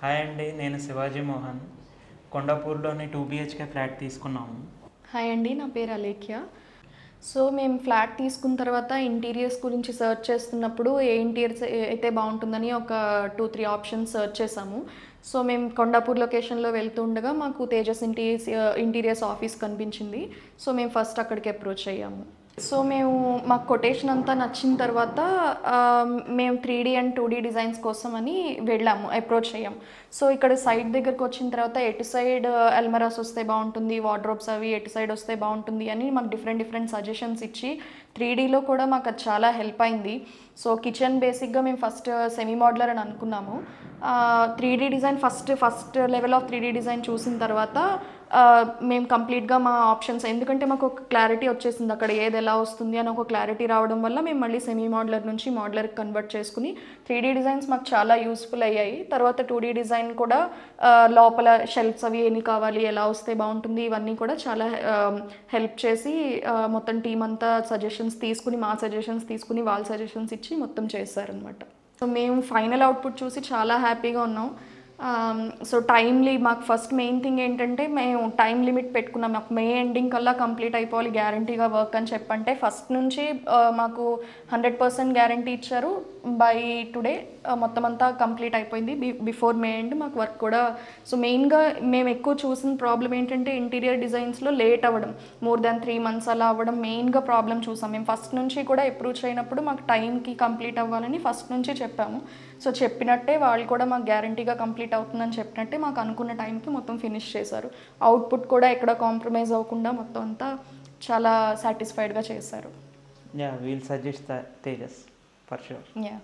Hi అండి, నేను Shivaji Mohan. కొండాపూర్లోని 2 BHK flat తీసుకున్నాము. హాయ్ అండి, నా పేరు అలేఖ్య. సో మేము ఫ్లాట్ తీసుకున్న తర్వాత ఇంటీరియర్స్ గురించి సెర్చ్ చేస్తున్నప్పుడు ఏ ఇంటీరియర్స్ అయితే బాగుంటుందని ఒక 2-3 ఆప్షన్స్ సెర్చ్ చేసాము. సో మేము కొండాపూర్ లొకేషన్లో వెళ్తూ ఉండగా మాకు తేజస్ ఇంటీరియర్స్ ఆఫీస్ కనిపించింది. సో మేము ఫస్ట్ అక్కడికి అప్రోచ్ అయ్యాము. సో మేము మాకు కొటేషన్ అంతా నచ్చిన తర్వాత మేము 3D అండ్ 2D డిజైన్స్ కోసం అని వెళ్ళాము, అప్రోచ్ అయ్యాం. సో ఇక్కడ సైట్ దగ్గరకు వచ్చిన తర్వాత ఎటు సైడ్ అల్మరాస్ వస్తే బాగుంటుంది, వార్డ్రోబ్స్ అవి ఎటు సైడ్ వస్తే బాగుంటుంది అని మాకు డిఫరెంట్ సజెషన్స్ ఇచ్చి 3Dలో కూడా మాకు అది చాలా హెల్ప్ అయింది. సో కిచెన్ బేసిక్గా మేము ఫస్ట్ సెమీ మోడ్యులర్ అని అనుకున్నాము. 3D design first level of 3D design చూసిన తర్వాత మేము కంప్లీట్గా మా ఆప్షన్స్, ఎందుకంటే మాకు ఒక క్లారిటీ వచ్చేసింది అక్కడ ఏది ఎలా వస్తుంది అని ఒక క్లారిటీ రావడం వల్ల మేము మళ్ళీ సెమీ మోడ్యులర్ నుంచి మోడ్యులర్కి కన్వర్ట్ చేసుకుని 3D డిజైన్స్ మాకు చాలా యూస్ఫుల్ అయ్యాయి. తర్వాత 2D డిజైన్ కూడా లోపల షెల్ఫ్స్ అవి ఎన్ని కావాలి, ఎలా వస్తే బాగుంటుంది, ఇవన్నీ కూడా చాలా హెల్ప్ చేసి మొత్తం టీం అంతా సజెషన్స్ తీసుకుని, మా సజెషన్స్ తీసుకుని వాళ్ళ సజెషన్స్ ఇచ్చి మొత్తం చేస్తారనమాట. సో మేము ఫైనల్ అవుట్పుట్ చూసి చాలా హ్యాపీగా ఉన్నాం. సో టైమ్లీ మాకు ఫస్ట్ మెయిన్ థింగ్ ఏంటంటే మేము టైం లిమిట్ పెట్టుకున్నాం. మాకు మే ఎండింగ్ కల్లా కంప్లీట్ అయిపోవాలి గ్యారంటీగా వర్క్ అని చెప్పంటే ఫస్ట్ నుంచి మాకు 100% గ్యారంటీ ఇచ్చారు. బై టుడే మొత్తం అంతా కంప్లీట్ అయిపోయింది. బిఫోర్ మే ఎండ్ మాకు వర్క్ కూడా. సో మెయిన్గా మేము ఎక్కువ చూసిన ప్రాబ్లం ఏంటంటే ఇంటీరియర్ డిజైన్స్లో లేట్ అవ్వడం, మోర్ దాన్ 3 months అలా అవ్వడం మెయిన్గా ప్రాబ్లం చూసాం. మేము ఫస్ట్ నుంచి కూడా అప్రోచ్ అయినప్పుడు మాకు టైంకి కంప్లీట్ అవ్వాలని ఫస్ట్ నుంచి చెప్పాము. సో చెప్పినట్టే వాళ్ళు కూడా మాకు గ్యారంటీగా కంప్లీట్ అవుతుందని చెప్పినట్టే మాకు అనుకున్న టైంకి మొత్తం ఫినిష్ చేశారు. అవుట్పుట్ కూడా ఎక్కడ కాంప్రమైజ్ అవ్వకుండా మొత్తం అంతా చాలా సాటిస్ఫైడ్గా చేశారు. Yeah, we'll suggest that Tejas for sure. Yeah.